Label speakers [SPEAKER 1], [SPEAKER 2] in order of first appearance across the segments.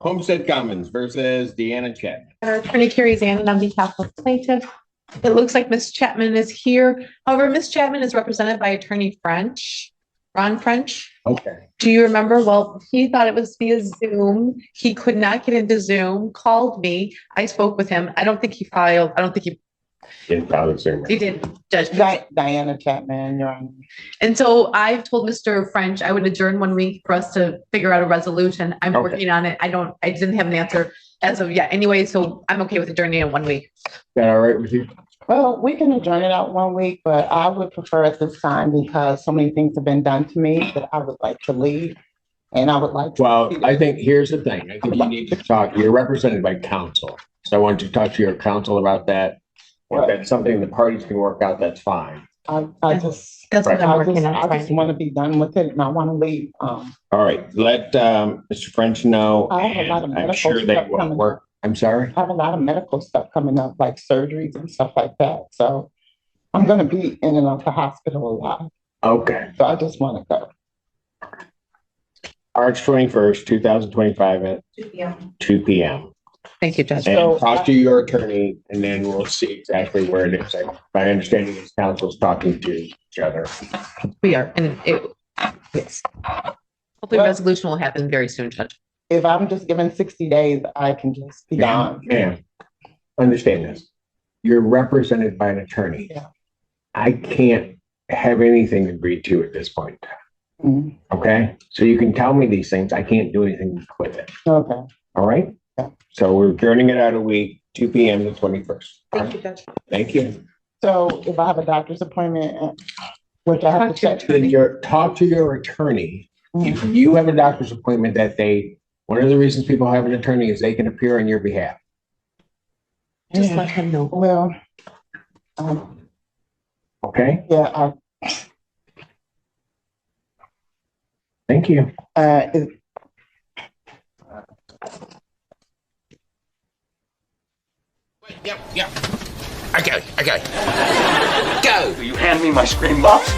[SPEAKER 1] Homestead Commons versus Deanna Chapman.
[SPEAKER 2] Attorney Carrie Zanon on behalf of plaintiff. It looks like Ms. Chapman is here. However, Ms. Chapman is represented by Attorney French, Ron French.
[SPEAKER 1] Okay.
[SPEAKER 2] Do you remember? Well, he thought it was via Zoom. He could not get into Zoom, called me. I spoke with him. I don't think he filed. I don't think he
[SPEAKER 1] Didn't file the Zoom.
[SPEAKER 2] He did, Judge.
[SPEAKER 3] Diana Chapman, Your Honor.
[SPEAKER 2] And so I've told Mr. French I would adjourn 1 week for us to figure out a resolution. I'm working on it. I didn't have an answer as of yet anyway, so I'm okay with adjourning in 1 week.
[SPEAKER 1] Is that all right with you?
[SPEAKER 3] Well, we can adjourn it out 1 week, but I would prefer at this time because so many things have been done to me that I would like to leave. And I would like to.
[SPEAKER 1] Well, I think here's the thing. I think you need to talk. You're represented by counsel. So I want you to talk to your counsel about that. If that's something the parties can work out, that's fine.
[SPEAKER 3] I just
[SPEAKER 2] That's what I'm working on.
[SPEAKER 3] I just want to be done with it and I want to leave.
[SPEAKER 1] All right. Let Mr. French know.
[SPEAKER 3] I have a lot of
[SPEAKER 1] I'm
[SPEAKER 3] medical
[SPEAKER 1] sure they
[SPEAKER 3] stuff
[SPEAKER 1] will
[SPEAKER 3] coming
[SPEAKER 1] work. I'm sorry.
[SPEAKER 3] I have a lot of medical stuff coming up, like surgeries and stuff like that. So I'm going to be in and out the hospital a lot.
[SPEAKER 1] Okay.
[SPEAKER 3] So I just want to go.
[SPEAKER 1] March 21st, 2025 at 2 p.m.
[SPEAKER 2] Thank you, Judge.
[SPEAKER 1] And talk to your attorney and then we'll see exactly where it is. My understanding is counsel's talking to each other.
[SPEAKER 2] We are, and yes. Hopefully resolution will happen very soon, Judge.
[SPEAKER 3] If I'm just given 60 days, I can just be gone.
[SPEAKER 1] Ma'am, understand this. You're represented by an attorney.
[SPEAKER 3] Yeah.
[SPEAKER 1] I can't have anything agreed to at this point.
[SPEAKER 3] Mhm.
[SPEAKER 1] Okay? So you can tell me these things. I can't do anything with it.
[SPEAKER 3] Okay.
[SPEAKER 1] All right?
[SPEAKER 3] Yeah.
[SPEAKER 1] So we're turning it out a week, 2 p.m. the 21st.
[SPEAKER 2] Thank you, Judge.
[SPEAKER 1] Thank you.
[SPEAKER 3] So if I have a doctor's appointment, which I have to check.
[SPEAKER 1] Talk to your attorney. If you have a doctor's appointment that day, one of the reasons people have an attorney is they can appear on your behalf.
[SPEAKER 2] Just let him know.
[SPEAKER 3] Well,
[SPEAKER 1] Okay?
[SPEAKER 3] yeah,
[SPEAKER 1] Thank you.
[SPEAKER 4] Yep. Okay. Go. Will you hand me my screen box?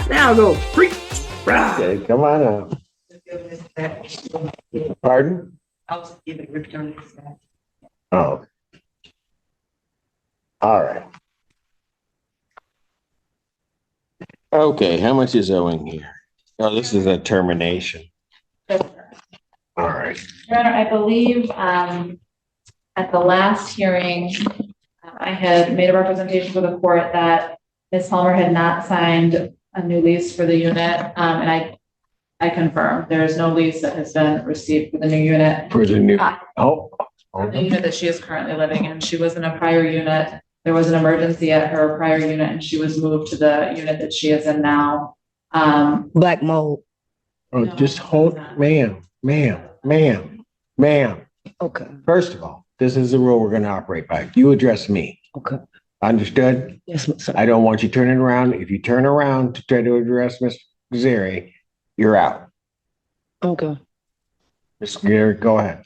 [SPEAKER 5] Now go.
[SPEAKER 1] Okay, come on up. Pardon?
[SPEAKER 2] I'll just give it return.
[SPEAKER 1] Oh. All right. Okay, how much is owing here? Oh, this is a termination. All right.
[SPEAKER 6] Your Honor, I believe at the last hearing, I had made a representation for the court that Ms. Palmer had not signed a new lease for the unit, and I confirmed there is no lease that has been received for the new unit.
[SPEAKER 1] For the new,
[SPEAKER 6] The unit that she is currently living in. She was in a prior unit. There was an emergency at her prior unit, and she was moved to the unit that she is in now.
[SPEAKER 5] Black mold.
[SPEAKER 1] oh, just hold, ma'am.
[SPEAKER 5] Okay.
[SPEAKER 1] First of all, this is the rule we're gonna operate by. You address me.
[SPEAKER 5] Okay.
[SPEAKER 1] Understood?
[SPEAKER 5] Yes, sir.
[SPEAKER 1] I don't want you turning around. If you turn around to try to address Mr. Gazeri, you're out.
[SPEAKER 5] Okay.
[SPEAKER 1] Mr. Gazeri, go ahead.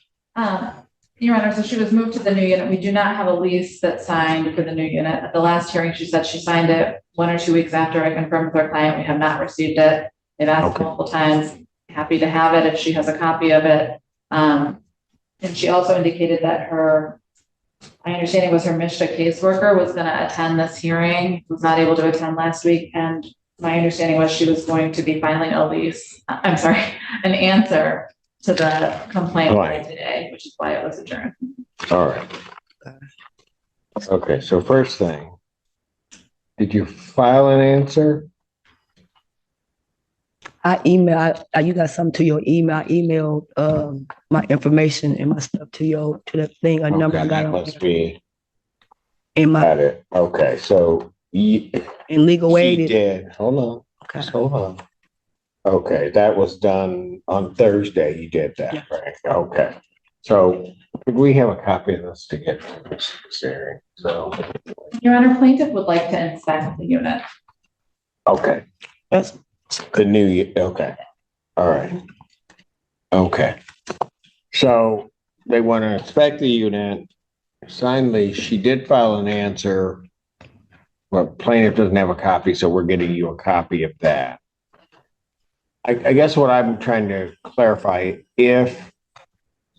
[SPEAKER 6] Your Honor, so she was moved to the new unit. We do not have a lease that's signed for the new unit. At the last hearing, she said she signed it 1 or 2 weeks after I confirmed with her client. We have not received it. They've asked multiple times. Happy to have it if she has a copy of it. And she also indicated that my understanding was her MSHA caseworker was going to attend this hearing, was not able to attend last week. And my understanding was she was going to be filing an answer to the complaint today, which is why it was adjourned.
[SPEAKER 1] All right. Okay, so first thing, did you file an answer?
[SPEAKER 5] You got something to your email. I emailed my information and my stuff to the thing, a number I got
[SPEAKER 1] That
[SPEAKER 5] on
[SPEAKER 1] must be
[SPEAKER 5] in my
[SPEAKER 1] got it. Okay, so
[SPEAKER 5] in legal
[SPEAKER 1] she
[SPEAKER 5] aid.
[SPEAKER 1] did. Hold on.
[SPEAKER 5] Okay.
[SPEAKER 1] Just hold on. Okay, that was done on Thursday. You did that,
[SPEAKER 5] Yeah.
[SPEAKER 1] right? Okay. So could we have a copy of this to get to Mr. Gazeri? So,
[SPEAKER 6] Your Honor, plaintiff would like to inspect the unit.
[SPEAKER 1] okay.
[SPEAKER 5] That's
[SPEAKER 1] Okay. All right. Okay. So they want to inspect the unit, sign lease. She did file an answer well, plaintiff doesn't have a copy, so we're getting you a copy of that. I guess what I'm trying to clarify, if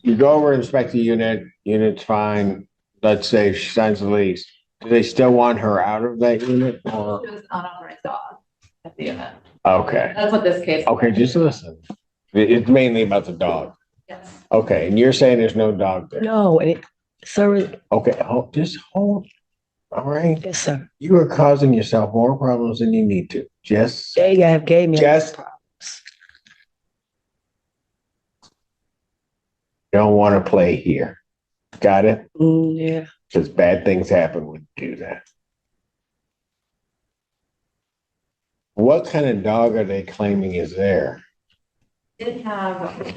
[SPEAKER 1] you go over and inspect the unit's fine, let's say she signs the lease, do they still want her out of that unit or?
[SPEAKER 6] She was unauthorized dog at the unit.
[SPEAKER 1] Okay,
[SPEAKER 6] That's what this case.
[SPEAKER 1] okay, just listen. It's mainly about the dog.
[SPEAKER 6] Yes.
[SPEAKER 1] Okay, and you're saying there's no dog there?
[SPEAKER 5] No, sir,
[SPEAKER 1] Okay, just hold. All right,
[SPEAKER 5] yes, sir.
[SPEAKER 1] you are causing yourself more problems than you need to.
[SPEAKER 5] They have gave me.
[SPEAKER 1] Just don't want to play here. Got it?
[SPEAKER 5] Yeah.
[SPEAKER 1] Because bad things happen when you do that. What kind of dog are they claiming is there?
[SPEAKER 6] Did have a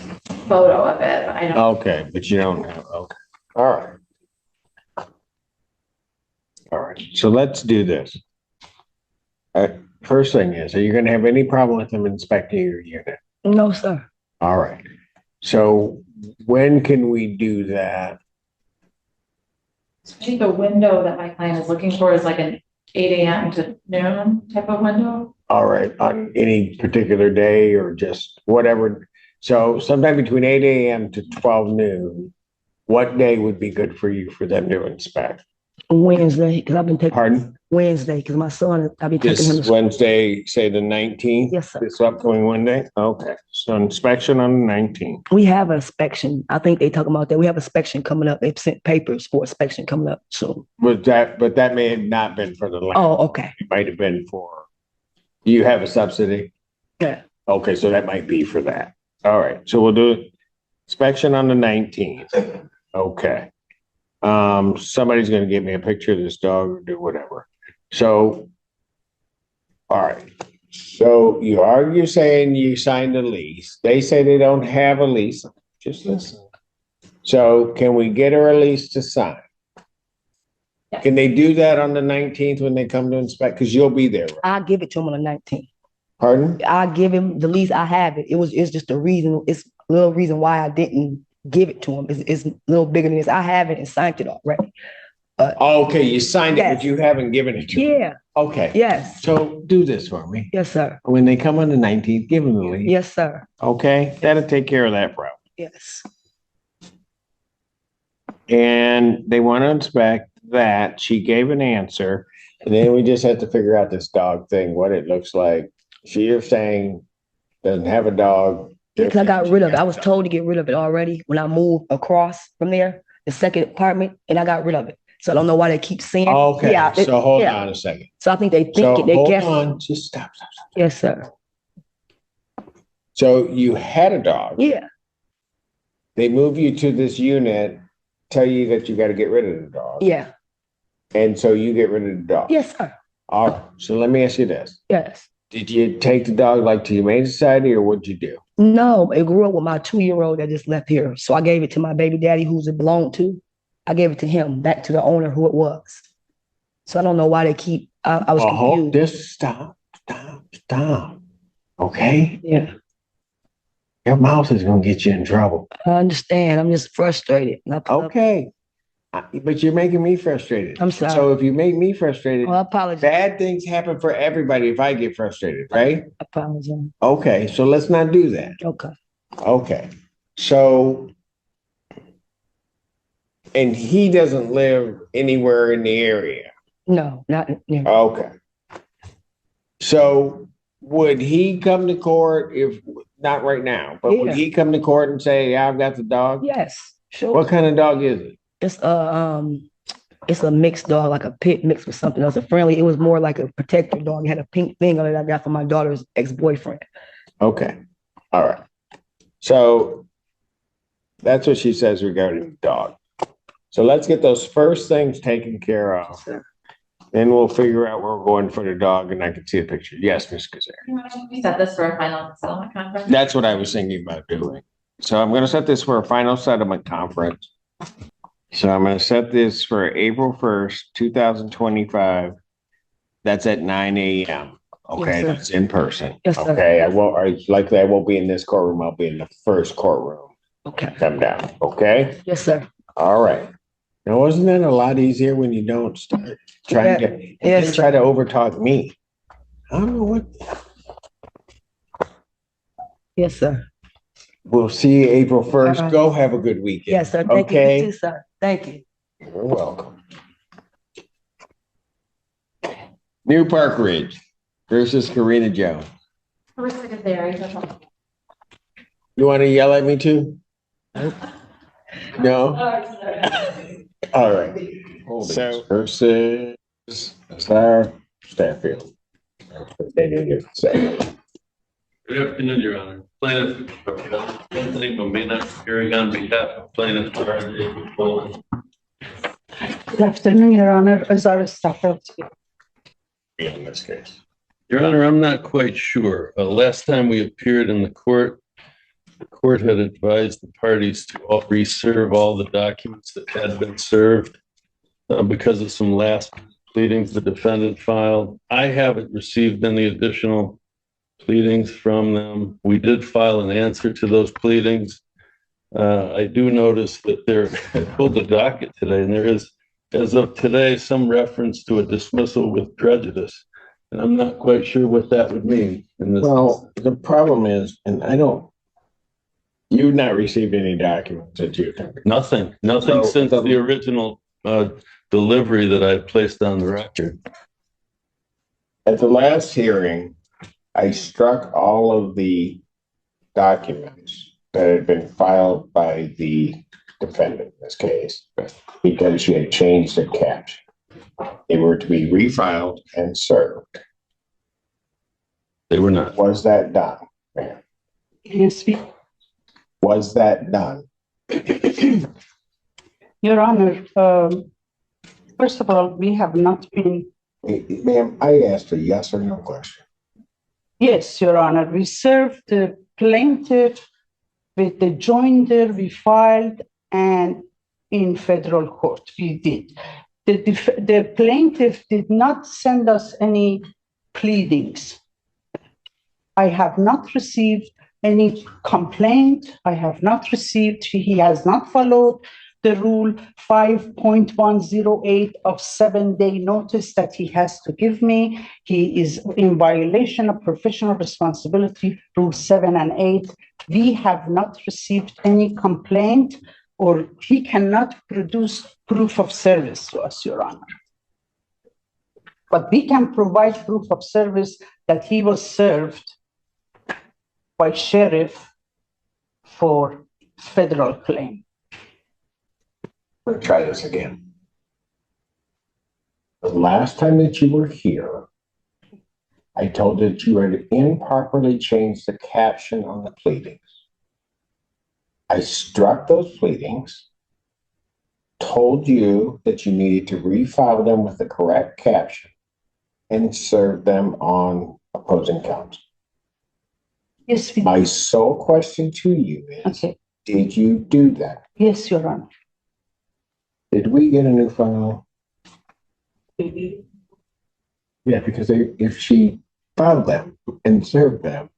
[SPEAKER 6] photo of it, but I don't.
[SPEAKER 1] Okay, but you don't have, okay. All right. All right, so let's do this. First thing is, are you going to have any problem with them inspecting your unit?
[SPEAKER 5] No, sir.
[SPEAKER 1] All right. So when can we do that?
[SPEAKER 6] I think the window that my client is looking for is like an 8 a.m. to noon type of window.
[SPEAKER 1] All right, on any particular day or just whatever. So sometime between 8 a.m. to 12 noon, what day would be good for you for them to inspect?
[SPEAKER 5] Wednesday, because I've been taking.
[SPEAKER 1] Pardon?
[SPEAKER 5] Wednesday, because my son, I've been taking him.
[SPEAKER 1] This Wednesday, say the 19th?
[SPEAKER 5] Yes, sir.
[SPEAKER 1] This upcoming Monday? Okay, so inspection on the 19th.
[SPEAKER 5] We have an inspection. I think they talking about that. We have inspection coming up. They've sent papers for inspection coming up soon.
[SPEAKER 1] But that may have not been for the land.
[SPEAKER 5] Oh, okay.
[SPEAKER 1] It might have been for, you have a subsidy?
[SPEAKER 5] Yeah.
[SPEAKER 1] Okay, so that might be for that. All right, so we'll do inspection on the 19th. Okay. Somebody's gonna give me a picture of this dog or do whatever. So, all right. So you're saying you signed a lease. They say they don't have a lease. Just listen. So can we get her a lease to sign?
[SPEAKER 6] Yes.
[SPEAKER 1] Can they do that on the 19th when they come to inspect? Because you'll be there, right?
[SPEAKER 5] I'll give it to him on the 19th.
[SPEAKER 1] Pardon?
[SPEAKER 5] I'll give him the lease. I have it. It's just a reason. It's a little reason why I didn't give it to him. It's a little bigger than this. I have it and signed it already.
[SPEAKER 1] Okay, you signed it,
[SPEAKER 5] Yes.
[SPEAKER 1] but you haven't given it to them.
[SPEAKER 5] Yeah.
[SPEAKER 1] Okay.
[SPEAKER 5] Yes.
[SPEAKER 1] So do this for me.
[SPEAKER 5] Yes, sir.
[SPEAKER 1] When they come on the 19th, give them the lease.
[SPEAKER 5] Yes, sir.
[SPEAKER 1] Okay, that'll take care of that problem.
[SPEAKER 5] Yes.
[SPEAKER 1] And they want to inspect that. She gave an answer. And then we just have to figure out this dog thing, what it looks like. You're saying doesn't have a dog.
[SPEAKER 5] Because I got rid of it. I was told to get rid of it already when I moved across from there, the second apartment, and I got rid of it. So I don't know why they keep saying.
[SPEAKER 1] Okay,
[SPEAKER 5] Yeah,
[SPEAKER 1] so hold
[SPEAKER 5] yeah.
[SPEAKER 1] on a second.
[SPEAKER 5] So I think they think
[SPEAKER 1] So
[SPEAKER 5] it. They
[SPEAKER 1] hold
[SPEAKER 5] guess.
[SPEAKER 1] on, just stop.
[SPEAKER 5] Yes, sir.
[SPEAKER 1] So you had a dog.
[SPEAKER 5] Yeah.
[SPEAKER 1] They move you to this unit, tell you that you got to get rid of the dog.
[SPEAKER 5] Yeah.
[SPEAKER 1] And so you get rid of the dog.
[SPEAKER 5] Yes, sir.
[SPEAKER 1] All right, so let me ask you this.
[SPEAKER 5] Yes.
[SPEAKER 1] Did you take the dog like to Humane Society or what'd you do?
[SPEAKER 5] No, it grew up with my 2-year-old that just left here. So I gave it to my baby daddy, who's it belonged to. I gave it to him, back to the owner who it was. So I don't know why they keep. I was confused.
[SPEAKER 1] Just stop. Okay,
[SPEAKER 5] Yeah,
[SPEAKER 1] your mouth is gonna get you in trouble.
[SPEAKER 5] I understand. I'm just frustrated. And I put up-
[SPEAKER 1] Okay, but you're making me frustrated.
[SPEAKER 5] I'm sorry.
[SPEAKER 1] So if you make me frustrated,
[SPEAKER 5] Well, I apologize.
[SPEAKER 1] bad things happen for everybody if I get frustrated, right?
[SPEAKER 5] I apologize.
[SPEAKER 1] Okay, so let's not do that.
[SPEAKER 5] Okay.
[SPEAKER 1] Okay, so. And he doesn't live anywhere in the area.
[SPEAKER 5] No, not. Yeah.
[SPEAKER 1] Okay. So would he come to court if, not right now, but would
[SPEAKER 5] Yeah.
[SPEAKER 1] he come to court and say, yeah, I've got the dog?
[SPEAKER 5] Yes. Sure.
[SPEAKER 1] What kind of dog is it?
[SPEAKER 5] It's a mixed dog, like a pit mixed with something else. A friendly. It was more like a protector dog. It had a pink thing on it I got from my daughter's ex-boyfriend.
[SPEAKER 1] Okay, all right. So that's what she says regarding the dog. So let's get those first things taken care of.
[SPEAKER 5] Sure.
[SPEAKER 1] Then we'll figure out where we're going for the dog and I can see a picture. Yes, Ms. Kazarian.
[SPEAKER 6] We set this for a final settlement conference.
[SPEAKER 1] That's what I was thinking about doing. So I'm going to set this for a final settlement conference. So I'm going to set this for April 1st, 2025. That's at 9 a.m. Okay,
[SPEAKER 5] Yes, sir.
[SPEAKER 1] that's in person.
[SPEAKER 5] Yes, sir.
[SPEAKER 1] Okay, I won't be in this courtroom. I'll be in the first courtroom.
[SPEAKER 5] Okay.
[SPEAKER 1] Come down, okay?
[SPEAKER 5] Yes, sir.
[SPEAKER 1] All right. Now, wasn't that a lot easier when you don't start trying to,
[SPEAKER 5] Yes,
[SPEAKER 1] try to overtalk me? I don't know what,
[SPEAKER 5] yes, sir.
[SPEAKER 1] we'll see you April 1st.
[SPEAKER 5] All right.
[SPEAKER 1] Go have a good weekend.
[SPEAKER 5] Yes, sir. Thank you.
[SPEAKER 1] Okay?
[SPEAKER 5] You too, sir. Thank you.
[SPEAKER 1] You're welcome. New Park Ridge versus Karina Jones. You want to yell at me too? No? All right. So versus Sarah Stafford. They didn't say.
[SPEAKER 7] Good afternoon, Your Honor. Plaintiff, Anthony, but may not be appearing on behalf of plaintiff.
[SPEAKER 8] Good afternoon, Your Honor. Azara Stafford.
[SPEAKER 1] In this case.
[SPEAKER 7] Your Honor, I'm not quite sure. Last time we appeared in the court had advised the parties to reserve all the documents that had been served because of some last pleadings the defendant filed. I haven't received any additional pleadings from them. We did file an answer to those pleadings. I do notice that I pulled the docket today, and there is, as of today, some reference to a dismissal with prejudice. And I'm not quite sure what that would mean in this.
[SPEAKER 1] Well, the problem is, and you've not received any documents that you think.
[SPEAKER 7] Nothing
[SPEAKER 1] So,
[SPEAKER 7] since the original delivery that I placed on the record.
[SPEAKER 1] At the last hearing, I struck all of the documents that had been filed by the defendant in this case because she had changed the caption. They were to be refiled and served.
[SPEAKER 7] They were not.
[SPEAKER 1] Was that done, ma'am?
[SPEAKER 8] Yes,
[SPEAKER 1] Was that done?
[SPEAKER 8] Your Honor, first of all, we have not been,
[SPEAKER 1] Ma'am, I asked a yes or no question.
[SPEAKER 8] yes, Your Honor, we served the plaintiff with the joinder we filed and in federal court, we did. The plaintiff did not send us any pleadings. I have not received any complaint. I have not received, he has not followed the rule 5.108 of 7-day notice that he has to give me. He is in violation of professional responsibility, rule 7 and 8. We have not received any complaint, or he cannot produce proof of service to us, Your Honor. But we can provide proof of service that he was served by sheriff for federal claim.
[SPEAKER 1] We'll try this again. The last time that you were here, I told that you had improperly changed the caption on the pleadings. I struck those pleadings, told you that you needed to refile them with the correct caption and serve them on opposing counsel.
[SPEAKER 8] Yes, we
[SPEAKER 1] My sole question to you is,
[SPEAKER 8] okay.
[SPEAKER 1] did you do that?
[SPEAKER 8] Yes, Your Honor.
[SPEAKER 1] Did we get a new file? Yeah, because if she filed them and served them,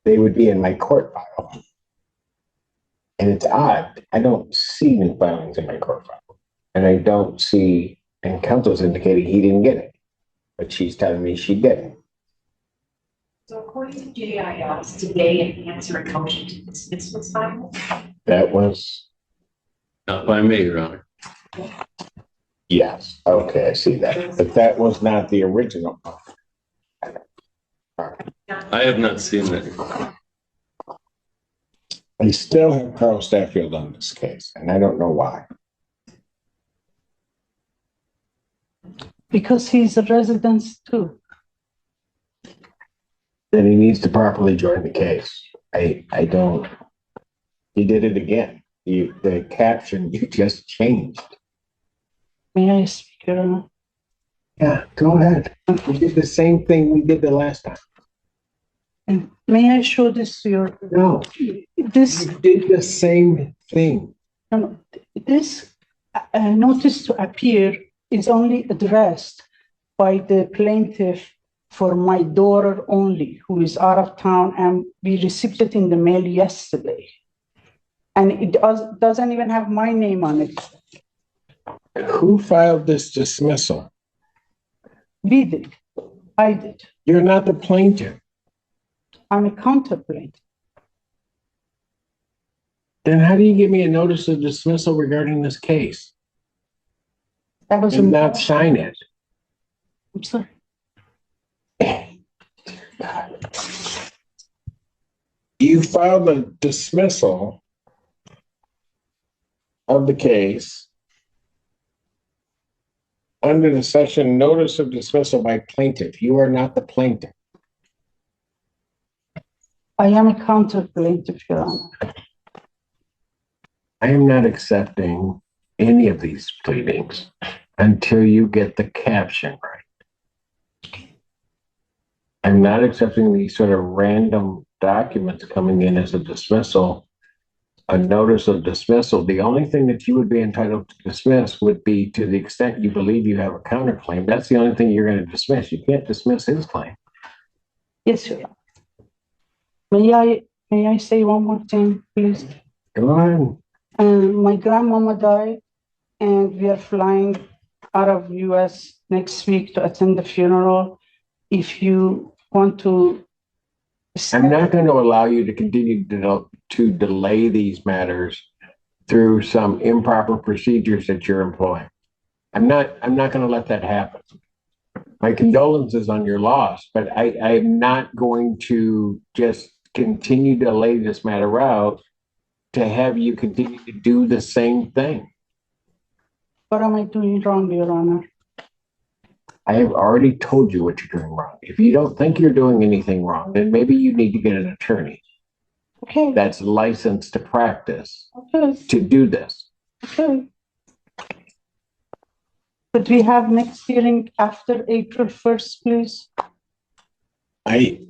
[SPEAKER 1] they would be in my court file. And it's odd, I don't see new filings in my court file. And I don't see, and counsel's indicating he didn't get it, but she's telling me she didn't.
[SPEAKER 9] So according to JIS, today an answer and motion to dismiss was filed.
[SPEAKER 1] That was,
[SPEAKER 7] Not by me, Your Honor.
[SPEAKER 1] yes, okay, I see that. But that was not the original.
[SPEAKER 7] I have not seen that.
[SPEAKER 1] I still have Carl Stafford on this case, and I don't know why.
[SPEAKER 8] Because he's a resident too.
[SPEAKER 1] Then he needs to properly join the case. I don't, he did it again. The caption you just changed.
[SPEAKER 8] May I speak, Your Honor?
[SPEAKER 1] Yeah, go ahead. We did the same thing we did the last time.
[SPEAKER 8] And may I show this to your,
[SPEAKER 1] No,
[SPEAKER 8] this,
[SPEAKER 1] you did the same thing.
[SPEAKER 8] no, this notice to appear is only addressed by the plaintiff for my daughter only, who is out of town, and we received it in the mail yesterday. And it doesn't even have my name on it.
[SPEAKER 1] Who filed this dismissal?
[SPEAKER 8] We did. I did.
[SPEAKER 1] You're not the plaintiff.
[SPEAKER 8] I'm a counterplaint.
[SPEAKER 1] Then how do you give me a notice of dismissal regarding this case
[SPEAKER 8] That was a
[SPEAKER 1] and not sign it?
[SPEAKER 8] I'm sorry.
[SPEAKER 1] You filed a dismissal of the case under the section notice of dismissal by plaintiff. You are not the plaintiff.
[SPEAKER 8] I am a counterplaintiff, Your Honor.
[SPEAKER 1] I am not accepting any of these pleadings until you get the caption right. I'm not accepting these sort of random documents coming in as a dismissal, a notice of dismissal. The only thing that you would be entitled to dismiss would be to the extent you believe you have a counterclaim. That's the only thing you're going to dismiss. You can't dismiss his claim.
[SPEAKER 8] Yes, Your Honor. May I say one more thing, please?
[SPEAKER 1] Go ahead.
[SPEAKER 8] My grandmama died, and we are flying out of US next week to attend the funeral. If you want to,
[SPEAKER 1] I'm not going to allow you to continue to delay these matters through some improper procedures that you're employing. I'm not going to let that happen. My condolences on your loss, but I'm not going to just continue to lay this matter out to have you continue to do the same thing.
[SPEAKER 8] What am I doing wrong, Your Honor?
[SPEAKER 1] I have already told you what you're doing wrong. If you don't think you're doing anything wrong, then maybe you need to get an attorney
[SPEAKER 8] Okay.
[SPEAKER 1] that's licensed to practice
[SPEAKER 8] Okay.
[SPEAKER 1] to do this.
[SPEAKER 8] Okay. Could we have next hearing after April 1st, please?
[SPEAKER 1] I'm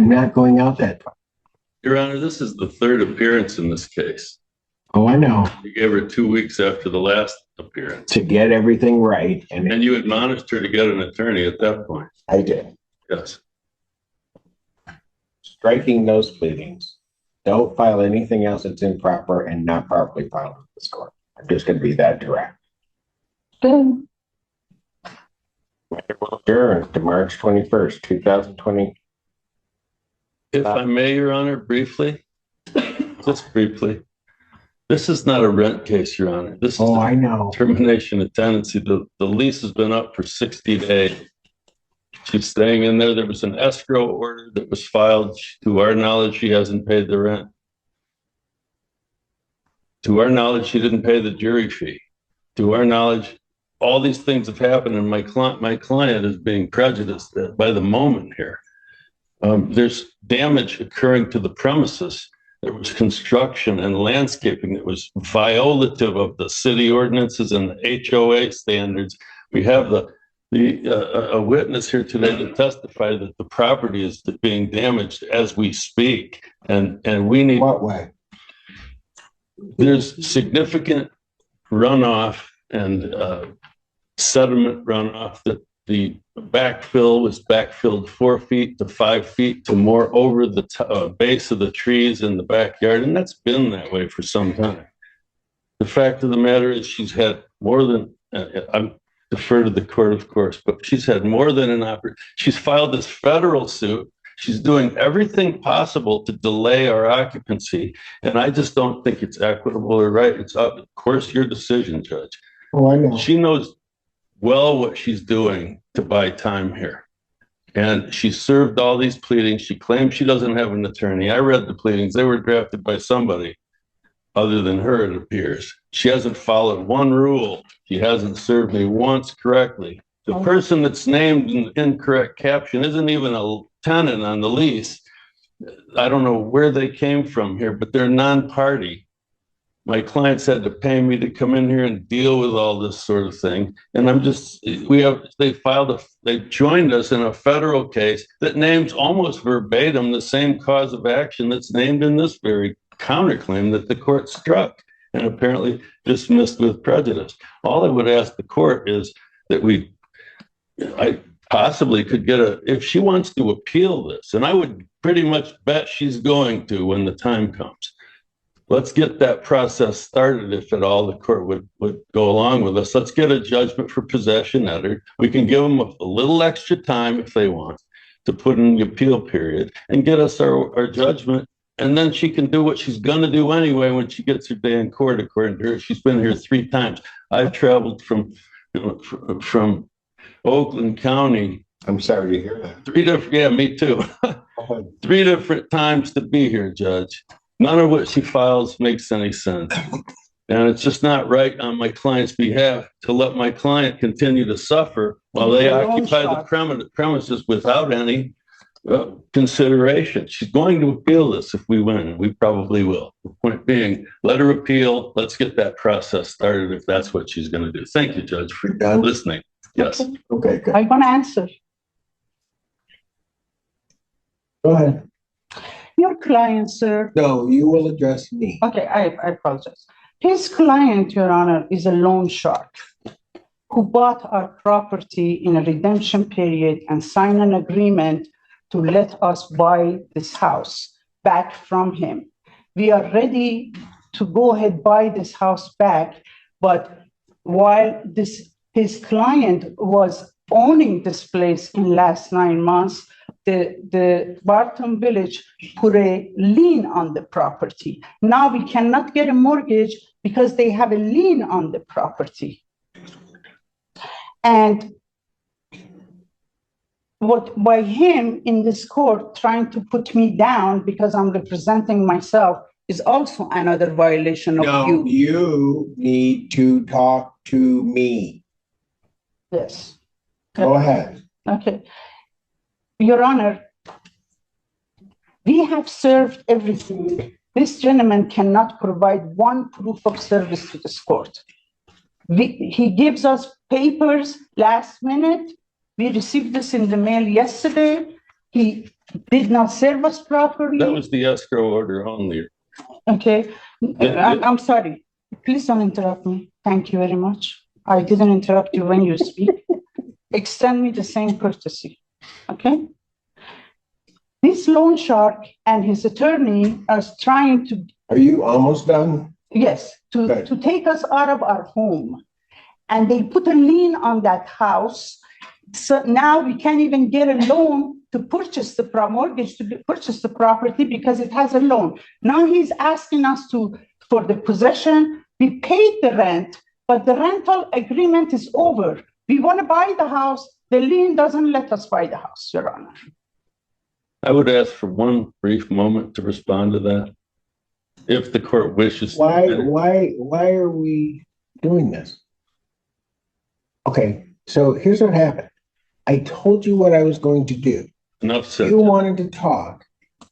[SPEAKER 1] not going out that far.
[SPEAKER 7] Your Honor, this is the third appearance in this case.
[SPEAKER 1] Oh, I know.
[SPEAKER 7] You gave her 2 weeks after the last appearance.
[SPEAKER 1] To get everything right.
[SPEAKER 7] And you admonished her to get an attorney at that point.
[SPEAKER 1] I did.
[SPEAKER 7] Yes.
[SPEAKER 1] Striking those pleadings. Don't file anything else that's improper and not properly filed with this court. I'm just going to be that direct.
[SPEAKER 8] Okay.
[SPEAKER 1] Adjourned to March 21st, 2020.
[SPEAKER 7] If I may, Your Honor, briefly, just briefly, this is not a rent case, Your Honor. This is
[SPEAKER 1] I know.
[SPEAKER 7] termination of tenancy. The lease has been up for 60 days. She's staying in there. There was an escrow order that was filed. To our knowledge, she hasn't paid the rent. To our knowledge, she didn't pay the jury fee. To our knowledge, all these things have happened, and my client is being prejudiced by the moment here. There's damage occurring to the premises. There was construction and landscaping that was violative of the city ordinances and the HOA standards. We have a witness here today to testify that the property is being damaged as we speak, and we need.
[SPEAKER 1] What way?
[SPEAKER 7] There's significant runoff and sediment runoff that the backfill was backfilled 4 feet to 5 feet to more over the base of the trees in the backyard. And that's been that way for some time. The fact of the matter is she's had more than, I'm defer to the court, of course, but she's had more than an opportunity. She's filed this federal suit. She's doing everything possible to delay our occupancy. And I just don't think it's equitable or right. It's up, of course, your decision, Judge.
[SPEAKER 1] Oh, I know.
[SPEAKER 7] She knows well what she's doing to buy time here. And she served all these pleadings. She claims she doesn't have an attorney. I read the pleadings. They were drafted by somebody other than her, it appears. She hasn't followed one rule. She hasn't served me once correctly. The person that's named in the incorrect caption isn't even a tenant on the lease. I don't know where they came from here, but they're non-party. My clients had to pay me to come in here and deal with all this sort of thing. And they joined us in a federal case that names almost verbatim the same cause of action that's named in this very counterclaim that the court struck and apparently dismissed with prejudice. All I would ask the court is that I possibly could get if she wants to appeal this, and I would pretty much bet she's going to when the time comes. let's get that process started if at all the court would go along with us. Let's get a judgment for possession entered. We can give them a little extra time if they want to put in the appeal period and get us our judgment. And then she can do what she's going to do anyway when she gets her day in court, according to her. She's been here 3 times. I've traveled from Oakland County.
[SPEAKER 1] I'm sorry to hear that.
[SPEAKER 7] 3 different, yeah, me too. 3 different times to be here, Judge. None of what she files makes any sense. And it's just not right on my client's behalf to let my client continue to suffer while they occupy the premises without any consideration. She's going to appeal this if we win. We probably will. The point being, let her appeal. Let's get that process started if that's what she's going to do. Thank you, Judge, for listening. Yes.
[SPEAKER 1] Okay, good.
[SPEAKER 8] I'm gonna answer.
[SPEAKER 1] Go ahead.
[SPEAKER 8] Your client, sir.
[SPEAKER 1] No, you will address me.
[SPEAKER 8] Okay, I apologize. His client, Your Honor, is a loan shark who bought our property in a redemption period and signed an agreement to let us buy this house back from him. We are ready to go ahead buy this house back, but while his client was owning this place in last 9 months, the Barton Village put a lien on the property. Now we cannot get a mortgage because they have a lien on the property. And what by him in this court trying to put me down because I'm representing myself is also another violation of
[SPEAKER 1] No, you need to talk to me.
[SPEAKER 8] Yes.
[SPEAKER 1] Go ahead.
[SPEAKER 8] Okay. Your Honor, we have served everything. This gentleman cannot provide one proof of service to this court. He gives us papers last minute. We received this in the mail yesterday. He did not serve us properly.
[SPEAKER 7] That was the escrow order only.
[SPEAKER 8] Okay. I'm sorry. Please don't interrupt me. Thank you very much. I didn't interrupt you when you speak. Extend me the same courtesy. Okay? This loan shark and his attorney are trying to...
[SPEAKER 1] Are you almost done?
[SPEAKER 8] Yes, to take us out of our home. And they put a lien on that house. So now we can't even get a loan to purchase the mortgage to purchase the property because it has a loan. Now he's asking us for the possession. We paid the rent, but the rental agreement is over. We want to buy the house. The lien doesn't let us buy the house, Your Honor.
[SPEAKER 7] I would ask for one brief moment to respond to that. If the court wishes.
[SPEAKER 1] Why are we doing this? Okay, so here's what happened. I told you what I was going to do.
[SPEAKER 7] Enough said.
[SPEAKER 1] You wanted to talk,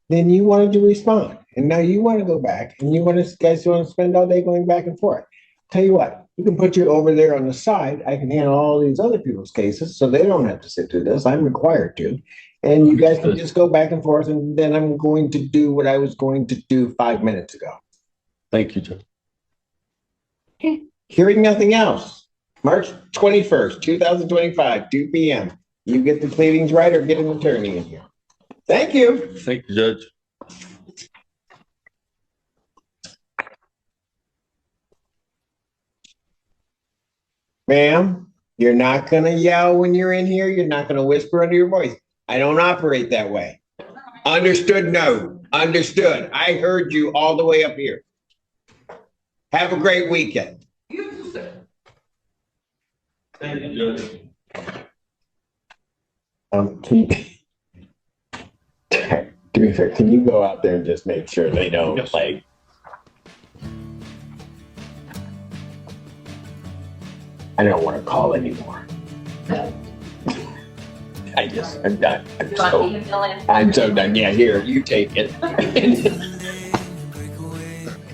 [SPEAKER 1] then you wanted to respond. And now you want to go back and you guys want to spend all day going back and forth. Tell you what, you can put you over there on the side. I can handle all these other people's cases so they don't have to sit through this. I'm required to. And you guys can just go back and forth, and then I'm going to do what I was going to do 5 minutes ago.
[SPEAKER 7] Thank you, Judge.
[SPEAKER 8] Okay.
[SPEAKER 1] Hearing nothing else, March 21st, 2025, 2 p.m. You get the pleadings right or get an attorney in here. Thank you.
[SPEAKER 7] Thank you, Judge.
[SPEAKER 1] Ma'am, you're not going to yell when you're in here. You're not going to whisper under your voice. I don't operate that way. Understood? No. Understood. I heard you all the way up here. Have a great weekend.
[SPEAKER 7] Thank you, Judge.
[SPEAKER 1] To be fair, can you go out there and just make sure they don't I don't want to call anymore. I'm done. I'm so done. Yeah, here, you take it.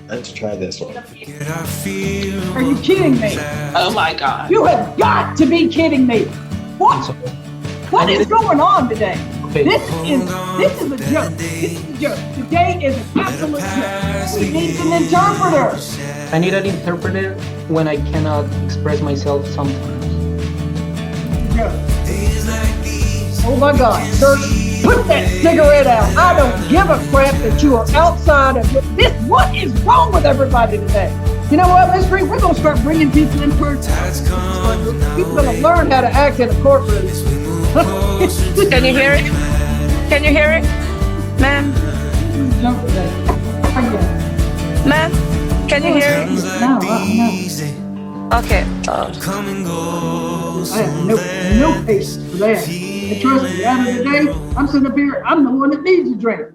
[SPEAKER 1] Let's try this one.
[SPEAKER 10] Are you kidding me?
[SPEAKER 9] Oh my God.
[SPEAKER 10] You have got to be kidding me. What is going on today? This is a joke. This is a joke. Today is an absolute joke. We need an interpreter.
[SPEAKER 11] I need an interpreter when I cannot express myself sometimes.
[SPEAKER 10] Oh my God, sir. Put that cigarette out. I don't give a crap that you are outside of this. What is wrong with everybody today? You know what, Miss Green? We're going to start bringing people in person. People are going to learn how to act in a courtroom.
[SPEAKER 5] Can you hear it? Can you hear it? Ma'am? Ma'am? Can you hear it?
[SPEAKER 10] No.
[SPEAKER 5] Okay.
[SPEAKER 10] I have no patience for that. And trust me, at the end of the day, I'm sitting up here, I'm the one that needs a drink.